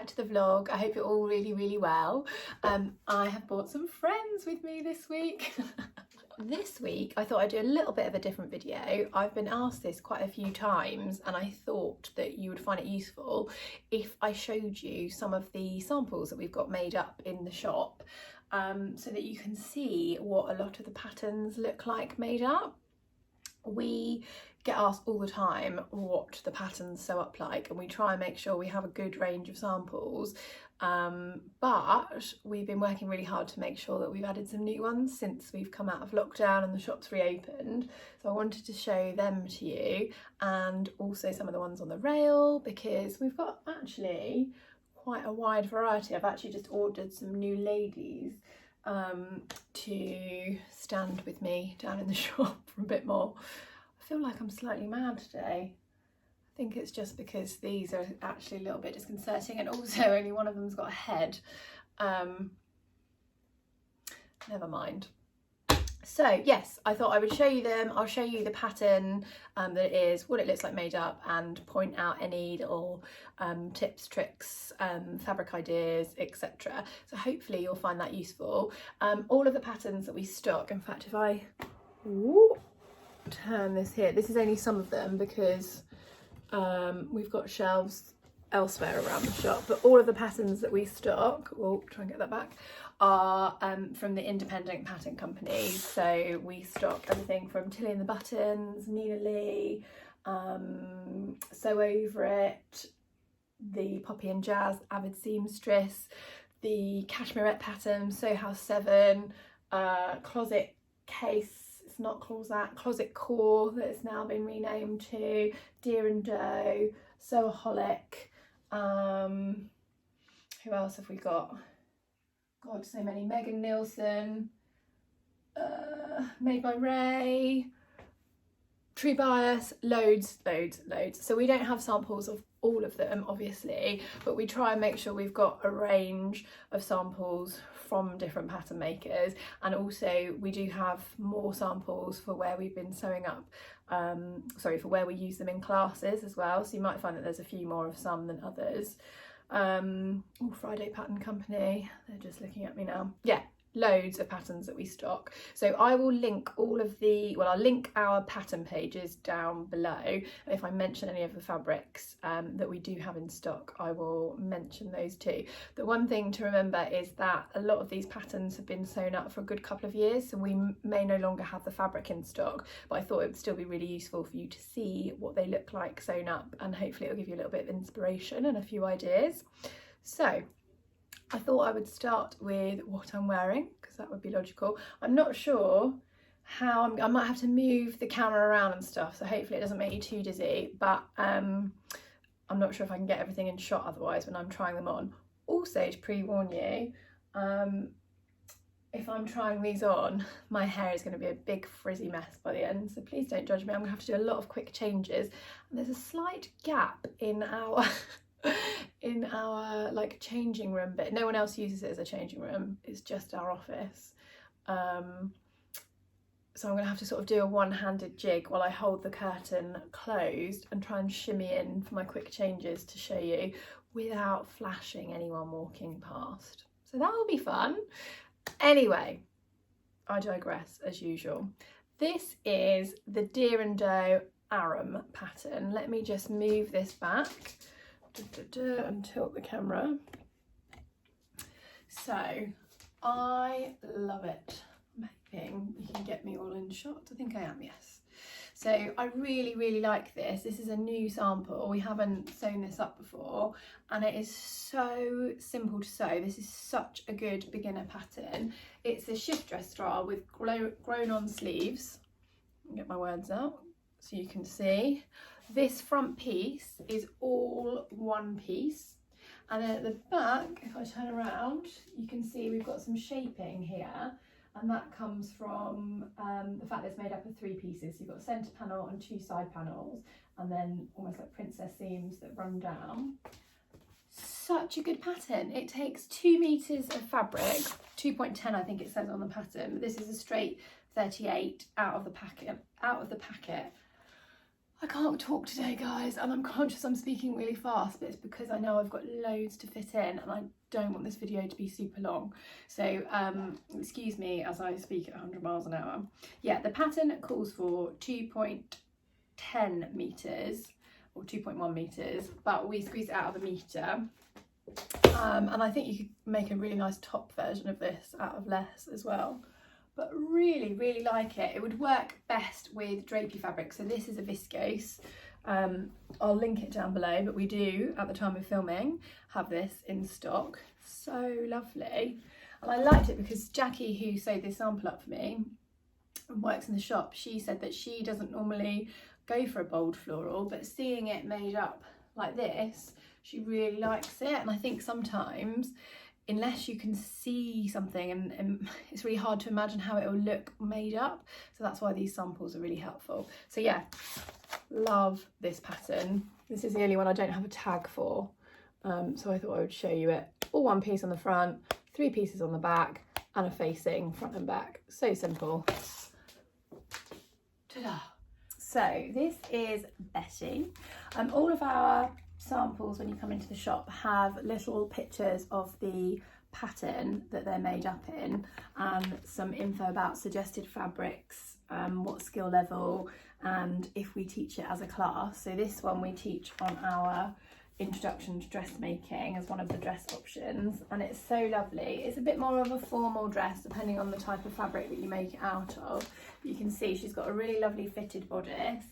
back to the vlog. I hope you're all really well. I have brought some friends with me this week. This week I thought I'd do a little bit of a different video. I've been asked this quite a few times and I thought that you would find it useful if I showed you some of the samples that we've got made up in the shop, so that you can see what a lot of the patterns look like made up. We get asked all the time what the patterns sew up like, and we try and make sure we have a good range of samples, but we've been working really hard to make sure that we've added some new ones since we've come out of lockdown and the shop's reopened. So I wanted to show them to you, and also some of the ones on the rail, because we've got actually quite a wide variety. I've actually just ordered some new ladies to stand with me down in the shop for a bit more. I feel like I'm slightly mad today. I think it's just because these are actually a little bit disconcerting, and also only one of them's got a head. Never mind. So yes, I thought I would show you them. I'll show you the pattern that it is, what it looks like made up, and point out any little tips, tricks, fabric ideas, etc. So hopefully you'll find that useful. All of the patterns that we stock, in fact, if I turn this here, this is only some of them because we've got shelves elsewhere around the shop, but all of the patterns that we stock, we'll try and get that back, are from the independent pattern companies. So we stock everything from Tilly and the Buttons, Nina Lee, Sew Over It, the Poppy and Jazz, Avid Seamstress, the Cashmerette Appleton, Sew House 7, Closet Case, it's not Closet Core that it's now been renamed to, Deer and Doe, Sewaholic. Who else have we got? God, so many. Megan Nielsen, Made by Ray, True Bias, loads. So we don't have samples of all of them, obviously, but we try and make sure we've got a range of samples from different pattern makers, and also we do have more samples for where we've been sewing up, for where we use them in classes as well. So you might find that there's a few more of some than others. Friday Pattern Company, they're just looking at me now. Yeah, loads of patterns that we stock. So I will link all of the, I'll link our pattern pages down below. And if I mention any of the fabrics that we do have in stock, I will mention those too. The one thing to remember is that a lot of these patterns have been sewn up for a good couple of years, so we may no longer have the fabric in stock, but I thought it would still be really useful for you to see what they look like sewn up, and hopefully it'll give you a little bit of inspiration and a few ideas. So I thought I would start with what I'm wearing, because that would be logical. I'm not sure how I might have to move the camera around and stuff, so hopefully it doesn't make you too dizzy, but I'm not sure if I can get everything in shot otherwise when I'm trying them on. Also, to pre-warn you, if I'm trying these on, my hair is going to be a big frizzy mess by the end, so please don't judge me. I'm going to have to do a lot of quick changes, and there's a slight gap in our in our like changing room bit. No one else uses it as a changing room, it's just our office. So I'm gonna have to sort of do a one-handed jig while I hold the curtain closed and try and shimmy in for my quick changes to show you without flashing anyone walking past. So that will be fun. Anyway, I digress as usual. This is the Deer and Doe Arum pattern. Let me just move this back and tilt the camera. So I love it. I'm hoping you can get me all in shot. I think I am, yes. So I really like this. This is a new sample. We haven't sewn this up before, and it is so simple to sew. This is such a good beginner pattern. It's a shift dress style with grown on sleeves. I'll get my words out so you can see. This front piece is all one piece, and then at the back, if I turn around, you can see we've got some shaping here, and that comes from the fact that it's made up of 3 pieces. So you've got a centre panel and 2 side panels, and then almost like princess seams that run down. Such a good pattern. It takes 2 meters of fabric, 2.10 I think it says on the pattern, but this is a straight 38 out of the packet. I can't talk today, guys, and I'm conscious I'm speaking really fast, but it's because I know I've got loads to fit in and I don't want this video to be super long. So excuse me as I speak at 100 miles an hour. Yeah, the pattern calls for 2.10 metres or 2.1 metres, but we squeeze it out of a metre. And I think you could make a really nice top version of this out of less as well. But really, really like it. It would work best with drapey fabric. So this is a viscose. I'll link it down below, but we do, at the time of filming, have this in stock. So lovely. And I liked it because Jackie, who sewed this sample up for me and works in the shop, she said that she doesn't normally go for a bold floral, but seeing it made up like this, she really likes it. And I think sometimes, unless you can see something, and it's really hard to imagine how it will look made up, so that's why these samples are really helpful. So yeah, love this pattern. This is the only one I don't have a tag for, so I thought I would show you it. All one piece on the front, 3 pieces on the back, and a facing front and back. So simple. Ta-da! So this is Betty. All of our samples, when you come into the shop, have little pictures of the pattern that they're made up in and some info about suggested fabrics, what skill level, and if we teach it as a class. So this one we teach on our introduction to dressmaking as one of the dress options, and it's so lovely. It's a bit more of a formal dress depending on the type of fabric that you make it out of. But you can see she's got a really lovely fitted bodice,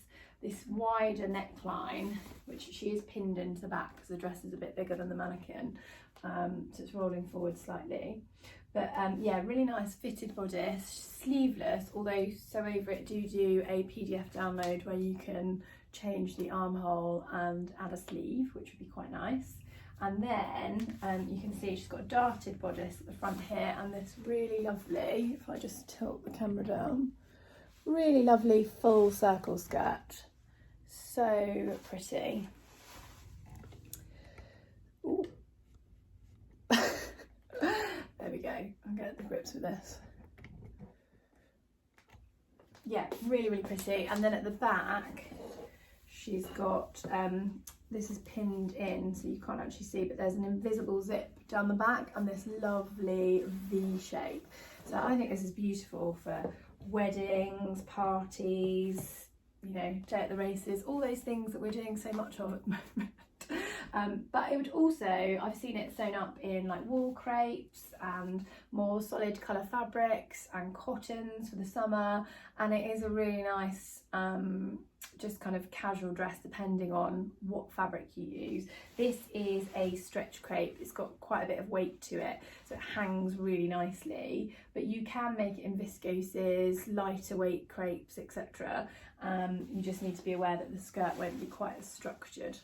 this wider neckline, which she is pinned into the back because the dress is a bit bigger than the mannequin, so it's rolling forward slightly. But yeah, really nice fitted bodice, sleeveless, although Sew Over It do a PDF download where you can change the armhole and add a sleeve, which would be quite nice. And then you can see she's got a darted bodice at the front here, and this really lovely, if I just tilt the camera down, really lovely full circle skirt. So pretty. Ooh. There we go. I'll get the grips with this. Yeah, really, really pretty. And then at the back, she's got, this is pinned in, so you can't actually see, but there's an invisible zip down the back and this lovely V shape. So I think this is beautiful for weddings, parties, you know, day at the races, all those things that we're doing so much of at the moment. But it would also, I've seen it sewn up in like wool crepes and more solid colour fabrics and cottons for the summer, and it is a really nice just kind of casual dress depending on what fabric you use. This is a stretch crepe. It's got quite a bit of weight to it, so it hangs really nicely, but you can make it in viscoses, lighter weight crepes, etc. You just need to be aware that the skirt won't be quite as structured.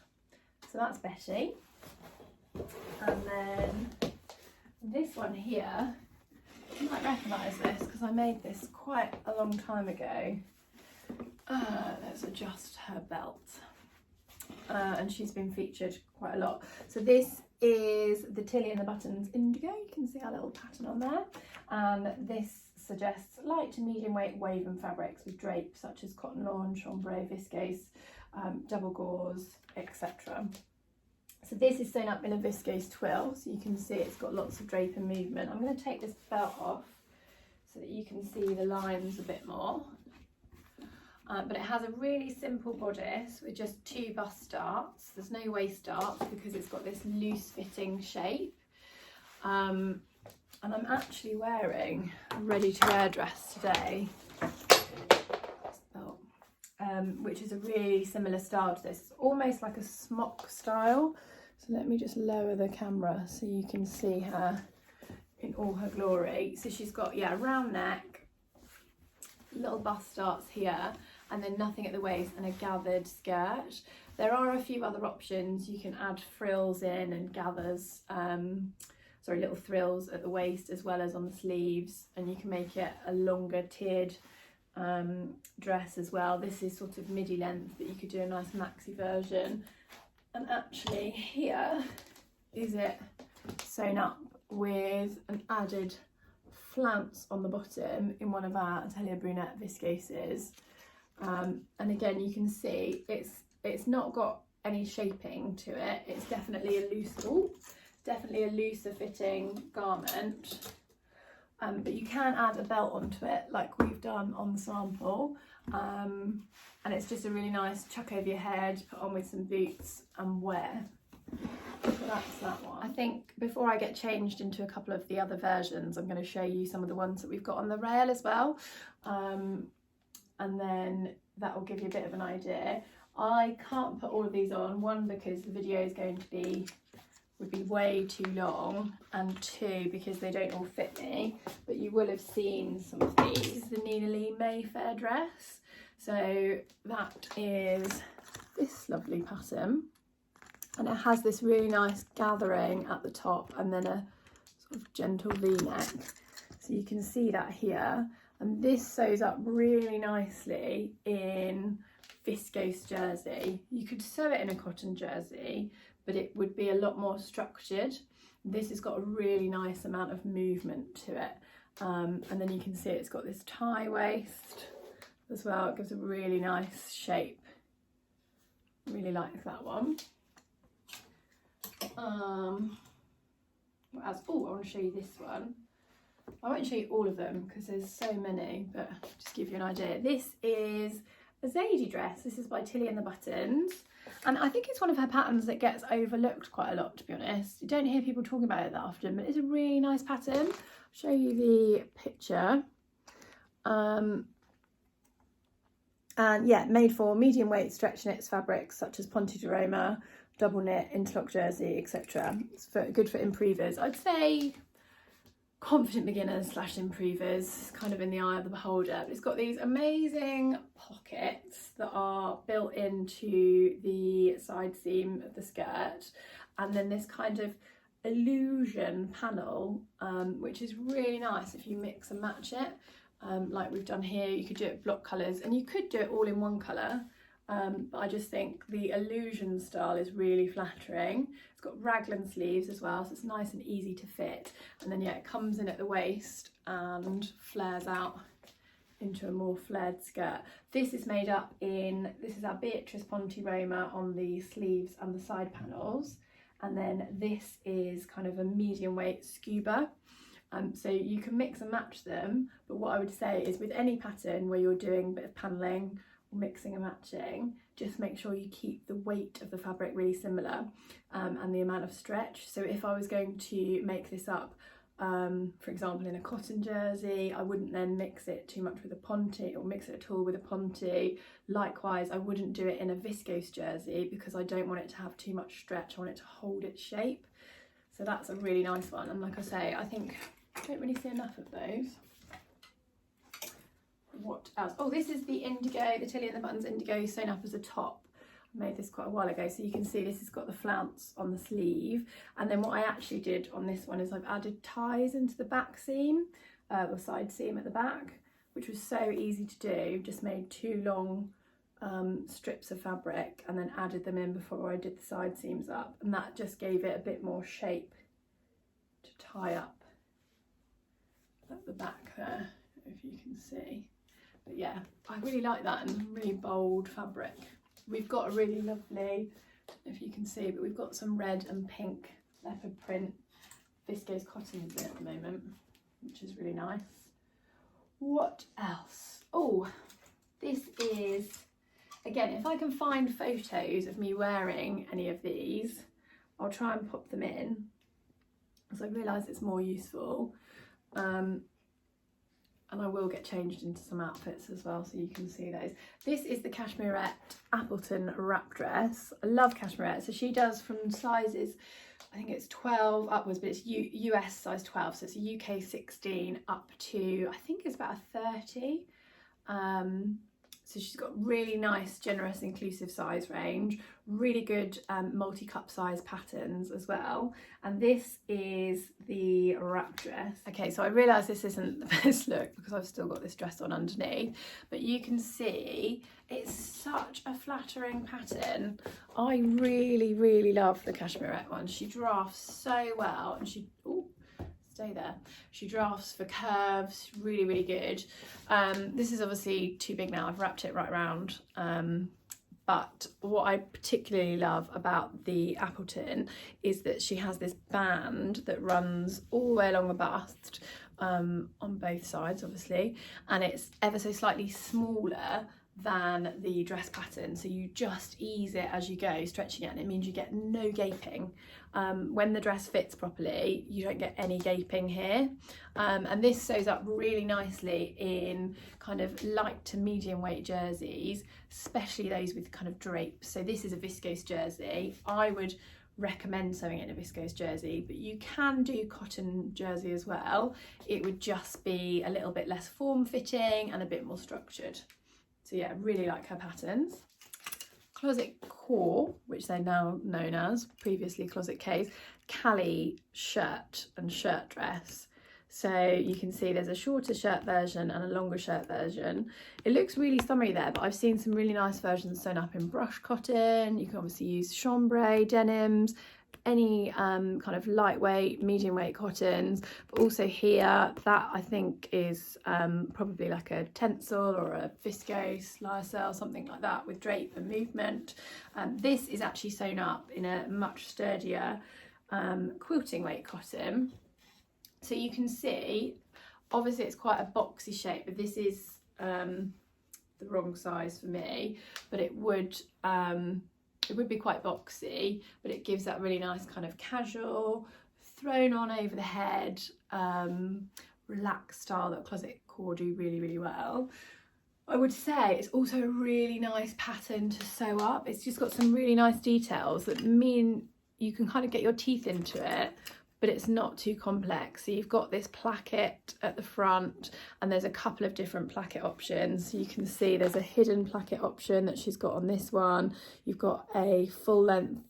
So that's Betty. And then this one here, you might recognise this because I made this quite a long time ago. Let's adjust her belt. And she's been featured quite a lot. So this is the Tilly and the Buttons Indigo. You can see our little pattern on there. And this suggests light to medium weight woven fabrics with drapes such as cotton lawn, chambray, viscose, double gauze, etc. So this is sewn up in a viscose twill, so you can see it's got lots of drape and movement. I'm going to take this belt off so that you can see the lines a bit more. But it has a really simple bodice with just 2 bust darts. There's no waist darts because it's got this loose fitting shape. And I'm actually wearing a ready to wear dress today, which is a really similar style to this. It's almost like a smock style. So let me just lower the camera so you can see her in all her glory. So she's got, yeah, a round neck, little bust darts here, and then nothing at the waist, and a gathered skirt. There are a few other options. You can add frills in and gathers, little frills at the waist as well as on the sleeves, and you can make it a longer tiered dress as well. This is sort of midi length, but you could do a nice maxi version. And actually here is it sewn up with an added flounce on the bottom in one of our Atelier Brunette viscoses. And again, you can see it's not got any shaping to it. It's definitely definitely a looser fitting garment. But you can add a belt onto it like we've done on the sample. And it's just a really nice chuck over your head, put on with some boots and wear. So that's that one. I think before I get changed into a couple of the other versions, I'm going to show you some of the ones that we've got on the rail as well. And then that will give you a bit of an idea. I can't put all of these on, one because the video is going to would be way too long, and two because they don't all fit me, but you will have seen some of these. This is the Nina Lee Mayfair dress. So that is this lovely pattern, and it has this really nice gathering at the top and then a sort of gentle v-neck. So you can see that here, and this sews up really nicely in viscose jersey. You could sew it in a cotton jersey, but it would be a lot more structured. This has got a really nice amount of movement to it. And then you can see it's got this tie waist as well. It gives a really nice shape. Really like that one. What else? Oh, I want to show you this one. I won't show you all of them because there's so many, but just give you an idea. This is a Zadie dress. This is by Tilly and the Buttons. And I think it's one of her patterns that gets overlooked quite a lot, to be honest. You don't hear people talking about it that often, but it's a really nice pattern. I'll show you the picture. And yeah, made for medium weight stretch knits fabrics such as Ponte de Roma, double knit, interlock jersey, etc. It's good for improvers. I'd say confident beginners / improvers, kind of in the eye of the beholder. It's got these amazing pockets that are built into the side seam of the skirt, and then this kind of illusion panel, which is really nice if you mix and match it, like we've done here. You could do it block colours, and you could do it all in one colour, but I just think the illusion style is really flattering. It's got raglan sleeves as well, so it's nice and easy to fit. And then yeah, it comes in at the waist and flares out into a more flared skirt. This is made up in, this is our Beatrice Ponte Roma on the sleeves and the side panels. And then this is kind of a medium weight scuba. So you can mix and match them, but what I would say is with any pattern where you're doing a bit of paneling or mixing and matching, just make sure you keep the weight of the fabric really similar, and the amount of stretch. So if I was going to make this up, for example in a cotton jersey, I wouldn't then mix it too much with a Ponte or mix it at all with a Ponte. Likewise, I wouldn't do it in a viscose jersey because I don't want it to have too much stretch. I want it to hold its shape. So that's a really nice one, and like I say, I think I don't really see enough of those. What else? Oh, this is the Indigo, the Tilly and the Buttons Indigo sewn up as a top. I made this quite a while ago, so you can see this has got the flounce on the sleeve. And then what I actually did on this one is I've added ties into the back seam, or side seam at the back, which was so easy to do. Just made 2 long strips of fabric and then added them in before I did the side seams up, and that just gave it a bit more shape to tie up at the back there, if you can see. But yeah, I really like that, and really bold fabric. We've got a really lovely, if you can see, but we've got some red and pink leopard print viscose cottons in at the moment, which is really nice. What else? Oh, this is, again, if I can find photos of me wearing any of these, I'll try and pop them in, as I realise it's more useful. And I will get changed into some outfits as well, so you can see those. This is the Cashmerette Appleton wrap dress. I love Cashmerette. So she does from sizes, I think it's 12 upwards, but it's US size 12, so it's a UK 16 up to, I think it's about a 30. So she's got really nice, generous, inclusive size range, really good multi-cup size patterns as well. And this is the wrap dress. Okay, so I realise this isn't the best look because I've still got this dress on underneath, but you can see it's such a flattering pattern. I really, really love the Cashmerette one. She drafts so well, and she stay there. She drafts for curves, really, really good. This is obviously too big now, I've wrapped it right around. But what I particularly love about the Appleton is that she has this band that runs all the way along the bust, on both sides obviously, and it's ever so slightly smaller than the dress pattern, so you just ease it as you go, stretching it, and it means you get no gaping. When the dress fits properly, you don't get any gaping here, and this sews up really nicely in kind of light to medium weight jerseys, especially those with kind of drapes. So this is a viscose jersey. I would recommend sewing it in a viscose jersey, but you can do cotton jersey as well. It would just be a little bit less form fitting and a bit more structured. So yeah, really like her patterns. Closet Core, which they're now known as, previously Closet K's, Cali shirt and shirt dress. So you can see there's a shorter shirt version and a longer shirt version. It looks really summery there, but I've seen some really nice versions sewn up in brush cotton. You can obviously use chambray, denims, any kind of lightweight, medium weight cottons, but also here, that I think is probably like a tencel or a viscose, lyocell, something like that with drape and movement. This is actually sewn up in a much sturdier quilting weight cotton. So you can see, obviously it's quite a boxy shape, but this is the wrong size for me, but it would be quite boxy, but it gives that really nice kind of casual, thrown on over the head, relaxed style that Closet Core do really, really well. I would say it's also a really nice pattern to sew up. It's just got some really nice details that mean you can kind of get your teeth into it, but it's not too complex. So you've got this placket at the front, and there's a couple of different placket options. So you can see there's a hidden placket option that she's got on this one. You've got a full length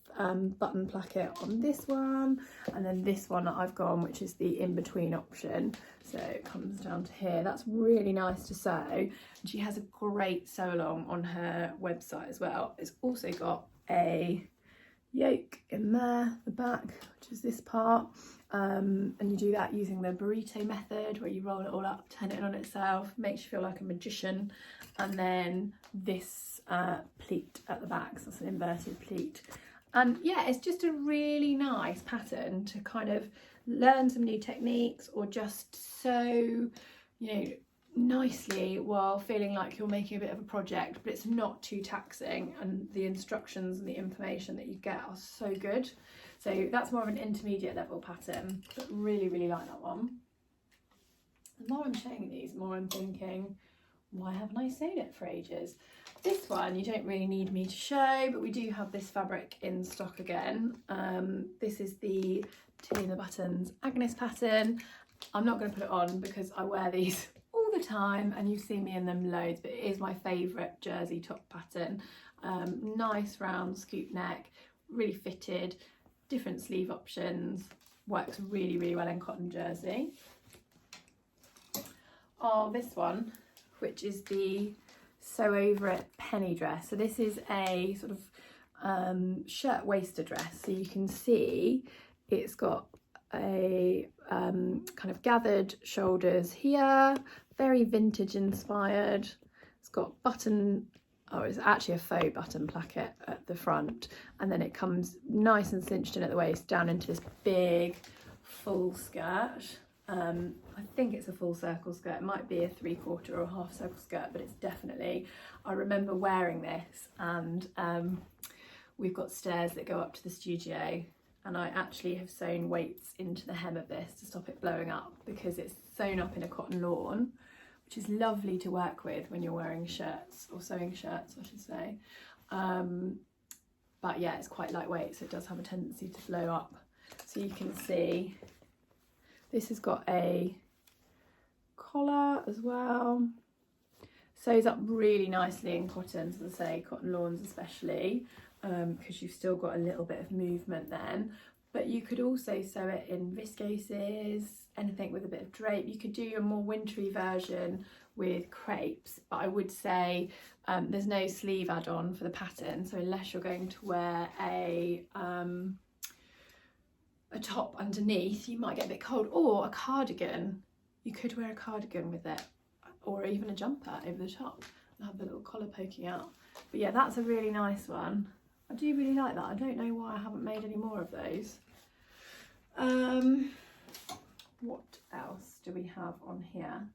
button placket on this one, and then this one that I've gone, which is the in-between option. So it comes down to here. That's really nice to sew. And she has a great sew along on her website as well. It's also got a yoke in there, the back, which is this part, and you do that using the burrito method, where you roll it all up, turn it on itself, makes you feel like a magician. And then this pleat at the back, so that's an inverted pleat. And yeah, it's just a really nice pattern to kind of learn some new techniques, or just sew, you know, nicely while feeling like you're making a bit of a project, but it's not too taxing, and the instructions and the information that you get are so good. So that's more of an intermediate level pattern, but really, really like that one. The more I'm showing these, the more I'm thinking, why haven't I sewn it for ages? This one you don't really need me to show, but we do have this fabric in stock again. This is the Tea in the Buttons Agnes pattern. I'm not going to put it on because I wear these all the time and you've seen me in them loads, but it is my favourite jersey top pattern. Nice round scoop neck, really fitted, different sleeve options, works really, really well in cotton jersey. Oh, this one, which is the Sew Over It penny dress. So this is a sort of shirt waster dress. So you can see it's got a kind of gathered shoulders here, very vintage inspired. It's got button, oh, it's actually a faux button placket at the front, and then it comes nice and cinched in at the waist down into this big full skirt. I think it's a full circle skirt. It might be a 3/4 or a half circle skirt, but it's definitely, I remember wearing this, and we've got stairs that go up to the studio, and I actually have sewn weights into the hem of this to stop it blowing up, because it's sewn up in a cotton lawn, which is lovely to work with when you're wearing shirts, or sewing shirts I should say. But yeah, it's quite lightweight, so it does have a tendency to blow up. So you can see this has got a collar as well. Sews up really nicely in cottons, as I say, cotton lawns especially, because you've still got a little bit of movement then. But you could also sew it in viscoses, anything with a bit of drape. You could do a more wintry version with crepes, but I would say there's no sleeve add-on for the pattern, so unless you're going to wear a a top underneath, you might get a bit cold, or a cardigan. You could wear a cardigan with it, or even a jumper over the top and have the little collar poking out. But yeah, that's a really nice one. I do really like that. I don't know why I haven't made any more of those. What else do we have on here?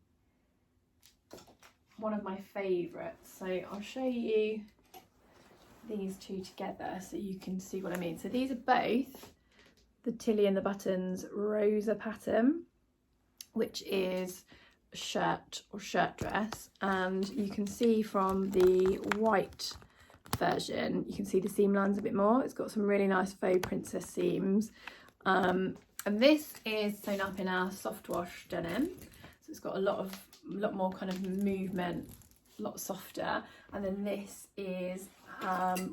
One of my favourites. So I'll show you these two together so you can see what I mean. So these are both the Tilly and the Buttons Rosa pattern, which is a shirt or shirt dress, and you can see from the white version, you can see the seam lines a bit more. It's got some really nice faux princess seams, and this is sewn up in our soft wash denim, so it's got a lot more kind of movement, a lot softer. And then this is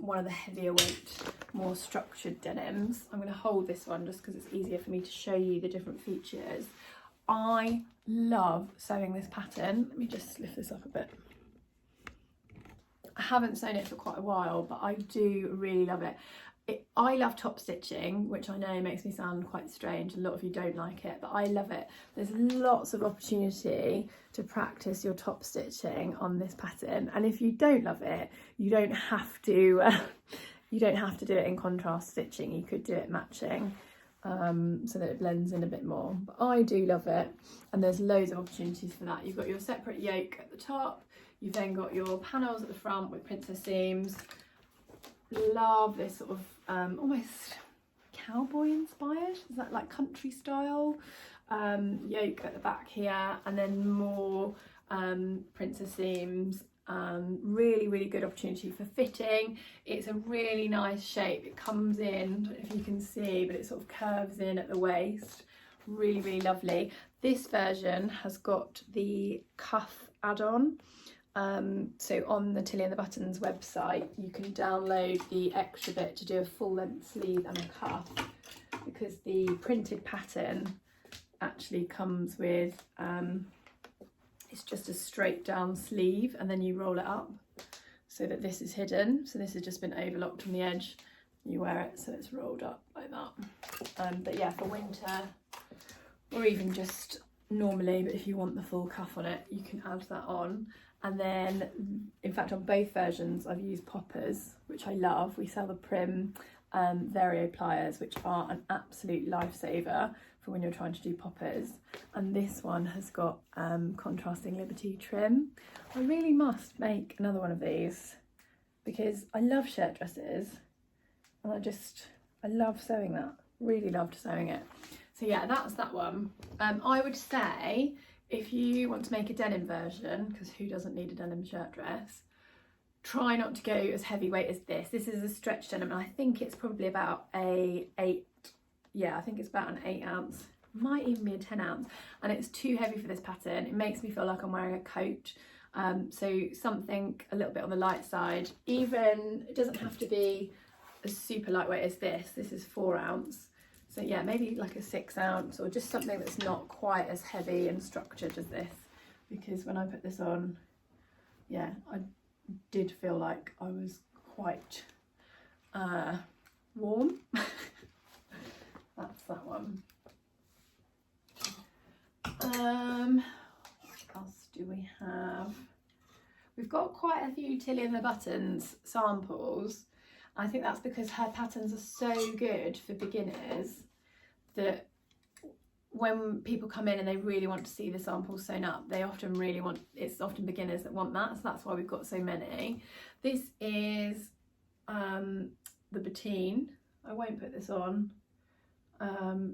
one of the heavier weight, more structured denims. I'm going to hold this one just because it's easier for me to show you the different features. I love sewing this pattern. Let me just lift this up a bit. I haven't sewn it for quite a while, but I do really love it. I love top stitching, which I know makes me sound quite strange. A lot of you don't like it, but I love it. There's lots of opportunity to practice your top stitching on this pattern, and if you don't love it, you don't have to. You don't have to do it in contrast stitching. You could do it matching, so that it blends in a bit more. But I do love it, and there's loads of opportunities for that. You've got your separate yoke at the top. You've then got your panels at the front with princess seams. Love this sort of almost cowboy inspired, is that like country style, yoke at the back here, and then more princess seams. Really good opportunity for fitting. It's a really nice shape. It comes in, I don't know if you can see, but it sort of curves in at the waist. Really lovely. This version has got the cuff add-on. So on the Tilly and the Buttons website, you can download the extra bit to do a full length sleeve and a cuff, because the printed pattern actually comes with it's just a straight down sleeve, and then you roll it up so that this is hidden. So this has just been overlocked from the edge. You wear it so it's rolled up like that. But yeah, for winter, or even just normally, but if you want the full cuff on it, you can add that on. And then, in fact, on both versions, I've used poppers, which I love. We sell the Prim Vario pliers, which are an absolute lifesaver for when you're trying to do poppers. And this one has got contrasting Liberty trim. I really must make another one of these, because I love shirt dresses, and I love sewing that. Really loved sewing it. So yeah, that's that one. I would say, if you want to make a denim version, because who doesn't need a denim shirt dress, try not to go as heavyweight as this. This is a stretch denim, and I think it's probably about I think it's about an 8 ounce, might even be a 10 ounce, and it's too heavy for this pattern. It makes me feel like I'm wearing a coat. So something a little bit on the light side. Even, it doesn't have to be as super lightweight as this. This is 4 ounce. So yeah, maybe like a 6 ounce, or just something that's not quite as heavy and structured as this, because when I put this on, yeah, I did feel like I was quite warm. That's that one. What else do we have? We've got quite a few Tilly and the Buttons samples. I think that's because her patterns are so good for beginners that when people come in and they really want to see the samples sewn up, they often really want, it's often beginners that want that, so that's why we've got so many. This is the Patine. I won't put this on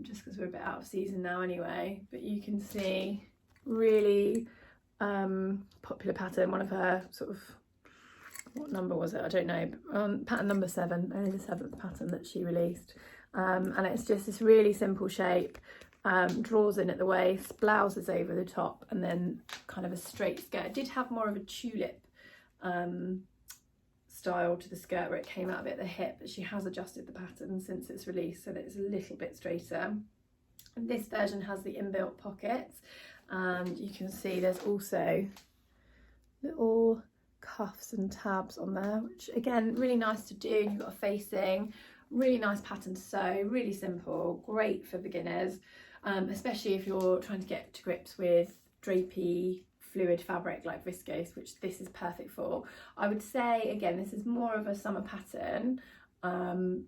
just because we're a bit out of season now anyway, but you can see really popular pattern, one of her sort of, what number was it? I don't know. Pattern number 7, only the 7th pattern that she released. And it's just this really simple shape, draws in at the waist, blouses over the top, and then kind of a straight skirt. It did have more of a tulip style to the skirt, where it came out a bit at the hip, but she has adjusted the pattern since its release so that it's a little bit straighter. And this version has the inbuilt pockets, and you can see there's also little cuffs and tabs on there, which again, really nice to do. You've got a facing, Really nice pattern to sew, really simple, great for beginners, especially if you're trying to get to grips with drapey fluid fabric like viscose, which this is perfect for. I would say, again, this is more of a summer pattern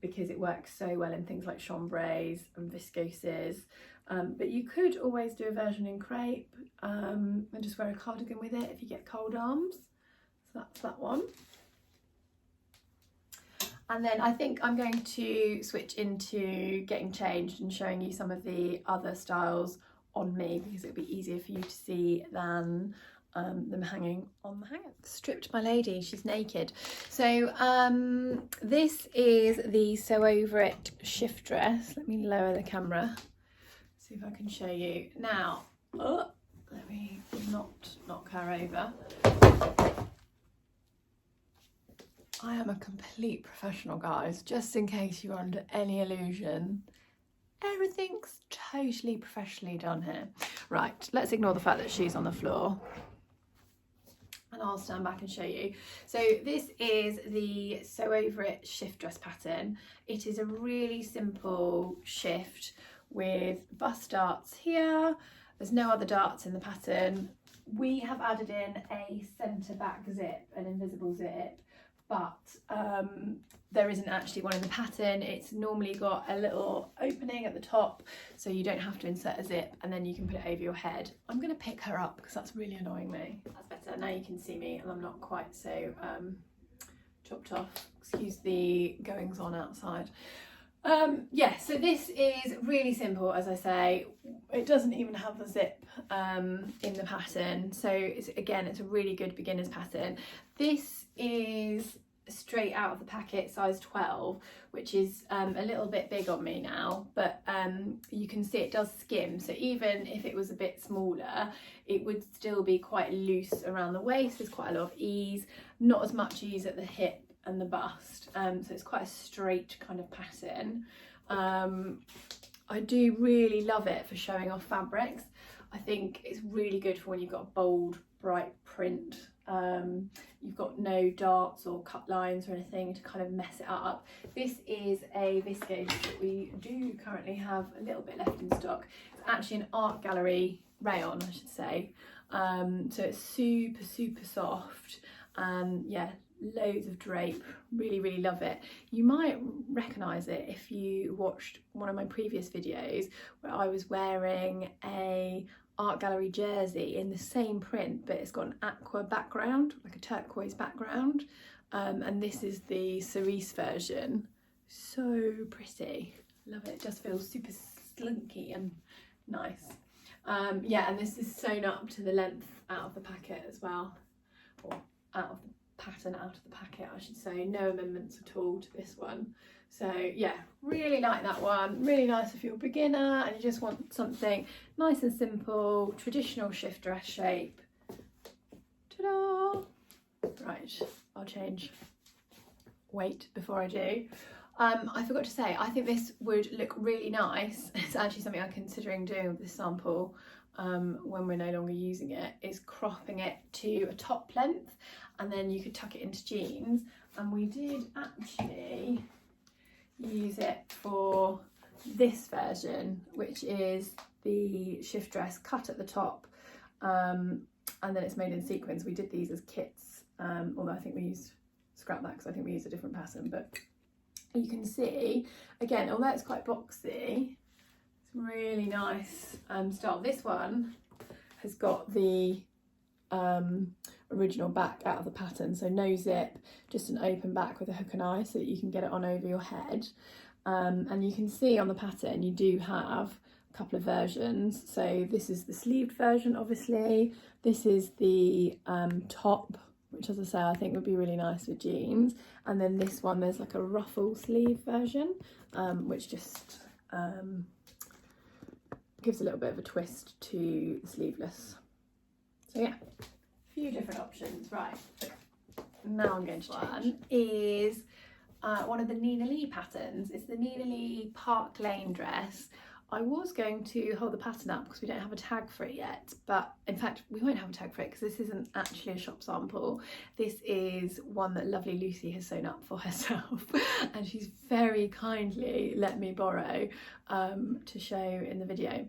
because it works so well in things like chambrays and viscoses, but you could always do a version in crepe and just wear a cardigan with it if you get cold arms. So that's that one. And then I think I'm going to switch into getting changed and showing you some of the other styles on me, because it'll be easier for you to see than them hanging on the hanger. Stripped my lady, she's naked. So this is the Sew Over It shift dress. Let me lower the camera, see if I can show you. Now, let me not knock her over. I am a complete professional, guys, just in case you're under any illusion. Everything's totally professionally done here. Right, let's ignore the fact that she's on the floor and I'll stand back and show you. So this is the Sew Over It shift dress pattern. It is a really simple shift with bust darts here. There's no other darts in the pattern. We have added in a centre back zip, an invisible zip, but there isn't actually one in the pattern. It's normally got a little opening at the top, so you don't have to insert a zip, and then you can put it over your head. I'm going to pick her up because that's really annoying me. That's better. Now you can see me and I'm not quite so chopped off. Excuse the goings on outside. Yeah, so this is really simple, as I say. It doesn't even have the zip in the pattern, so it's a really good beginner's pattern. This is straight out of the packet, size 12, which is a little bit big on me now, but you can see it does skim, so even if it was a bit smaller, it would still be quite loose around the waist. There's quite a lot of ease, not as much ease at the hip and the bust, so it's quite a straight kind of pattern. I do really love it for showing off fabrics. I think it's really good for when you've got a bold, bright print. You've got no darts or cut lines or anything to kind of mess it up. This is a viscose that we do currently have a little bit left in stock. It's actually an art gallery rayon, I should say. So it's super, super soft. Yeah, loads of drape. Really, really love it. You might recognise it if you watched one of my previous videos where I was wearing a art gallery jersey in the same print, but it's got an aqua background, like a turquoise background, and this is the cerise version. So pretty, love it. It just feels super slunky and nice. Yeah, and this is sewn up to the length out of the packet as well, or out of the pattern, out of the packet I should say. No amendments at all to this one. So yeah, really like that one. Really nice if you're a beginner and you just want something nice and simple, traditional shift dress shape. Ta-da! Right, I'll change weight before I do. I forgot to say, I think this would look really nice. It's actually something I'm considering doing with this sample when we're no longer using it, is cropping it to a top length, and then you could tuck it into jeans. And we did actually use it for this version, which is the shift dress cut at the top, and then it's made in sequins. We did these as kits, although I think we used scrap that because I think we used a different pattern, but you can see again, although it's quite boxy, it's really nice style. This one has got the original back out of the pattern, so no zip, just an open back with a hook and eye so that you can get it on over your head. And you can see on the pattern you do have a couple of versions. So this is the sleeved version, obviously. This is the top, which, as I say, I think would be really nice with jeans. And then this one, there's like a ruffle sleeve version, which just gives a little bit of a twist to the sleeveless. So yeah, a few different options. Right, now I'm going to change. One is one of the Nina Lee patterns. It's the Nina Lee Park Lane dress. I was going to hold the pattern up because we don't have a tag for it yet, but in fact we won't have a tag for it because this isn't actually a shop sample. This is one that lovely Lucy has sewn up for herself and she's very kindly let me borrow to show in the video.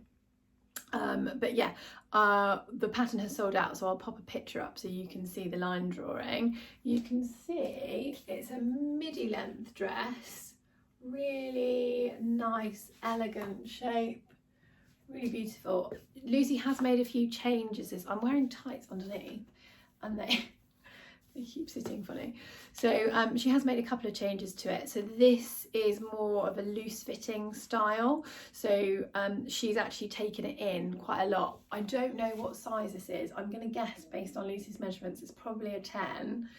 But yeah, the pattern has sold out, so I'll pop a picture up so you can see the line drawing. You can see it's a midi length dress. Really nice, elegant shape, really beautiful. Lucy has made a few changes. I'm wearing tights underneath and they keep sitting funny. So she has made a couple of changes to it. So this is more of a loose fitting style. So she's actually taken it in quite a lot. I don't know what size this is. I'm going to guess based on Lucy's measurements it's probably a 10.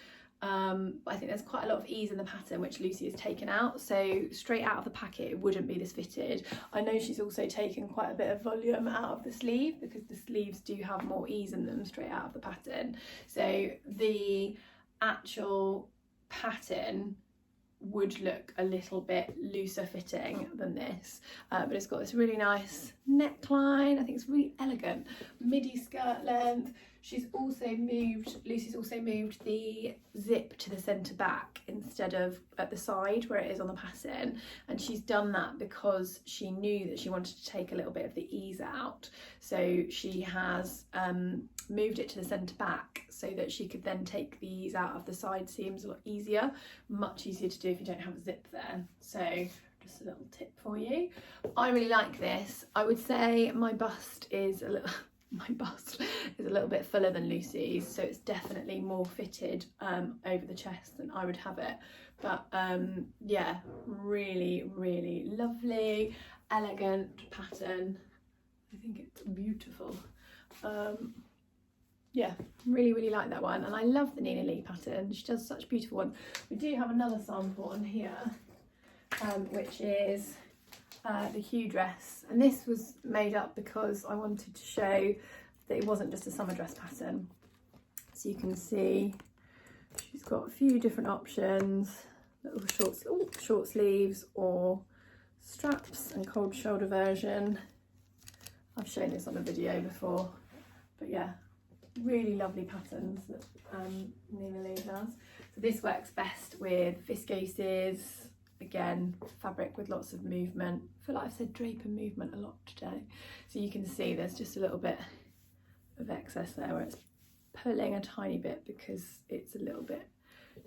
But I think there's quite a lot of ease in the pattern which Lucy has taken out, so straight out of the packet it wouldn't be this fitted. I know she's also taken quite a bit of volume out of the sleeve because the sleeves do have more ease in them straight out of the pattern. So the actual pattern would look a little bit looser fitting than this, but it's got this really nice neckline. I think it's really elegant, midi skirt length. Lucy's also moved the zip to the centre back instead of at the side where it is on the pattern, and she's done that because she knew that she wanted to take a little bit of the ease out, so she has moved it to the centre back so that she could then take the ease out of the side seams a lot easier, much easier to do if you don't have a zip there. So just a little tip for you. I really like this. I would say my bust is a little bit fuller than Lucy's, so it's definitely more fitted over the chest than I would have it, but yeah, really lovely, elegant pattern. I think it's beautiful. Yeah, really like that one, and I love the Nina Lee pattern. She does such beautiful ones. We do have another sample on here, which is the Hue Dress, and this was made up because I wanted to show that it wasn't just a summer dress pattern. So you can see she's got a few different options, little short sleeves or straps and cold shoulder version. I've shown this on a video before, but yeah, really lovely patterns that Nina Lee does. So this works best with viscoses. Again, fabric with lots of movement. I feel like I've said drape and movement a lot today. So you can see there's just a little bit of excess there where it's pulling a tiny bit because it's a little bit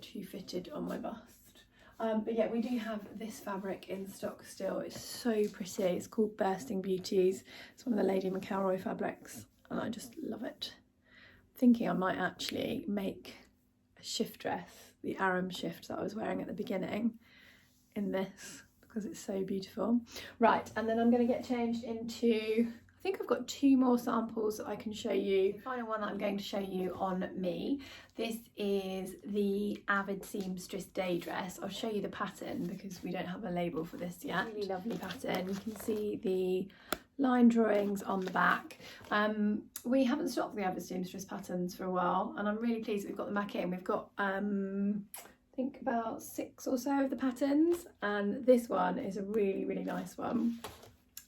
too fitted on my bust. But yeah, we do have this fabric in stock still. It's so pretty. It's called Bursting Beauties. It's one of the Lady McElroy fabrics and I just love it. I'm thinking I might actually make a shift dress, the Arum shift that I was wearing at the beginning, in this because it's so beautiful. Right, and then I'm going to get changed into, I think I've got 2 more samples that I can show you. The final one that I'm going to show you on me, this is the Avid Seamstress day dress. I'll show you the pattern because we don't have a label for this yet. Really lovely pattern. You can see the line drawings on the back. We haven't stocked the Avid Seamstress patterns for a while and I'm really pleased that we've got them back in. We've got I think about 6 or so of the patterns, and this one is a really nice one.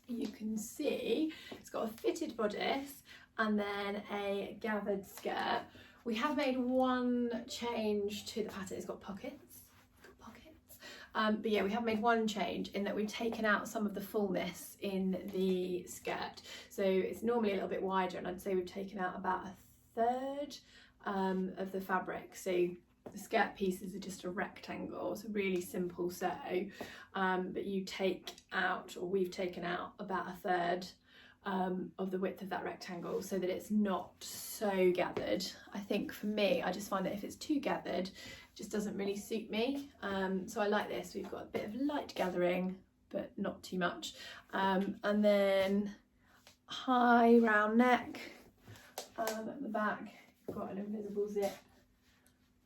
You can see it's got a fitted bodice and then a gathered skirt. We have made one change to the pattern. It's got pockets. But yeah, we have made one change in that we've taken out some of the fullness in the skirt. So it's normally a little bit wider, and I'd say we've taken out about a third of the fabric. So the skirt pieces are just a rectangle. It's a really simple sew, but you take out, or we've taken out, about a third of the width of that rectangle so that it's not so gathered. I think for me, I just find that if it's too gathered, it just doesn't really suit me. So I like this. We've got a bit of light gathering, but not too much. And then high round neck. At the back, you've got an invisible zip.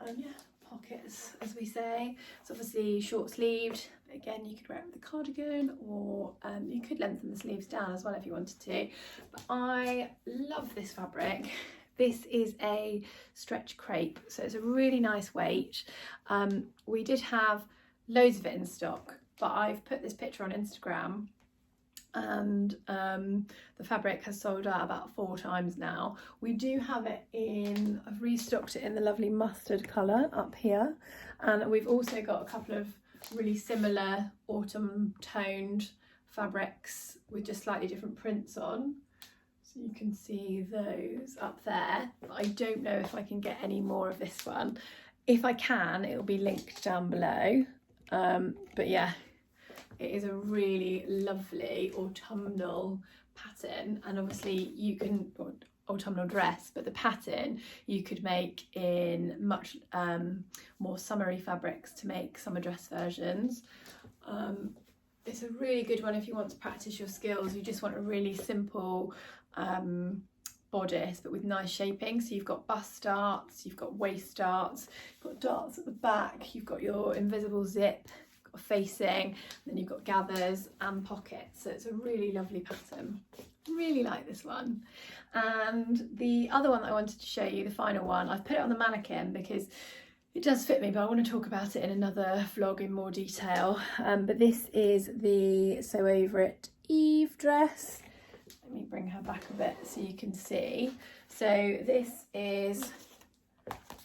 And yeah, pockets, as we say. It's obviously short sleeved, but again, you could wear it with a cardigan, or you could lengthen the sleeves down as well if you wanted to. But I love this fabric. This is a stretch crepe, so it's a really nice weight. We did have loads of it in stock, but I've put this picture on Instagram and the fabric has sold out about 4 times now. We do have it in, I've restocked it in the lovely mustard colour up here, and we've also got a couple of really similar autumn toned fabrics with just slightly different prints on, so you can see those up there. But I don't know if I can get any more of this one. If I can, it'll be linked down below. But yeah, it is a really lovely autumnal pattern, and obviously you can, autumnal dress, but the pattern you could make in much more summery fabrics to make summer dress versions. It's a really good one if you want to practice your skills. You just want a really simple bodice but with nice shaping. So you've got bust darts, you've got waist darts, you've got darts at the back, you've got your invisible zip, got a facing, then you've got gathers and pockets. So it's a really lovely pattern. Really like this one. And the other one that I wanted to show you, the final one, I've put it on the mannequin because it does fit me, but I want to talk about it in another vlog in more detail. But this is the Sew Over It Eve dress. Let me bring her back a bit so you can see. So this is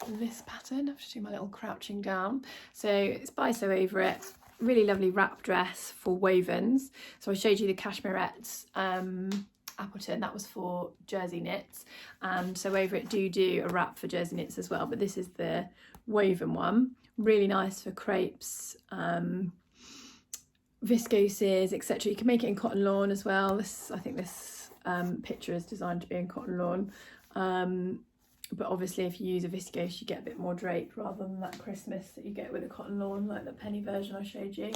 this pattern. I've just do my little crouching down. So it's by Sew Over It. Really lovely wrap dress for wovens. So I showed you the Cashmerette Appleton, that was for jersey knits, and Sew Over It do a wrap for jersey knits as well, but this is the woven one. Really nice for crepes, viscoses, etc. You can make it in cotton lawn as well. This, I think this picture is designed to be in cotton lawn, but obviously if you use a viscose you get a bit more drape rather than that Christmas that you get with a cotton lawn, like the penny version I showed you.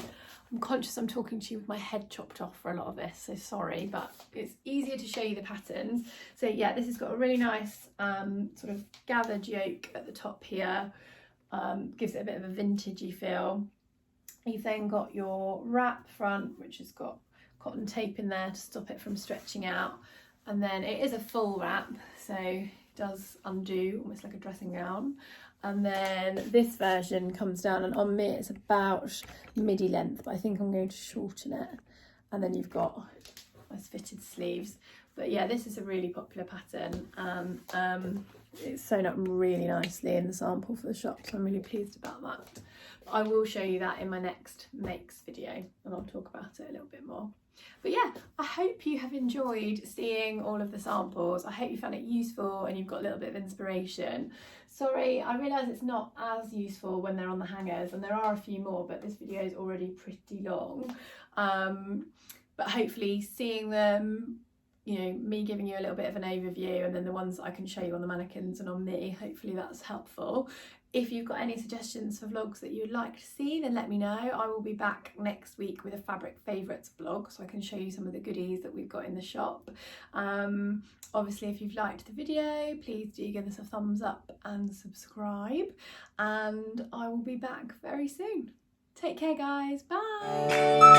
I'm conscious I'm talking to you with my head chopped off for a lot of this, so sorry, but it's easier to show you the patterns. So yeah, this has got a really nice sort of gathered yoke at the top here, gives it a bit of a vintagey feel. You've then got your wrap front, which has got cotton tape in there to stop it from stretching out, and then it is a full wrap, so it does undo almost like a dressing gown. And then this version comes down, and on me it's about midi length, but I think I'm going to shorten it. And then you've got nice fitted sleeves. But yeah, this is a really popular pattern, and it's sewn up really nicely in the sample for the shop, so I'm really pleased about that. But I will show you that in my next makes video, and I'll talk about it a little bit more. But yeah, I hope you have enjoyed seeing all of the samples. I hope you found it useful and you've got a little bit of inspiration. Sorry, I realise it's not as useful when they're on the hangers, and there are a few more, but this video is already pretty long. But hopefully seeing them, you know, me giving you a little bit of an overview, and then the ones that I can show you on the mannequins and on me, hopefully that's helpful. If you've got any suggestions for vlogs that you'd like to see, then let me know. I will be back next week with a fabric favourites vlog, so I can show you some of the goodies that we've got in the shop. Obviously, if you've liked the video, please do give us a thumbs up and subscribe, and I will be back very soon. Take care, guys. Bye.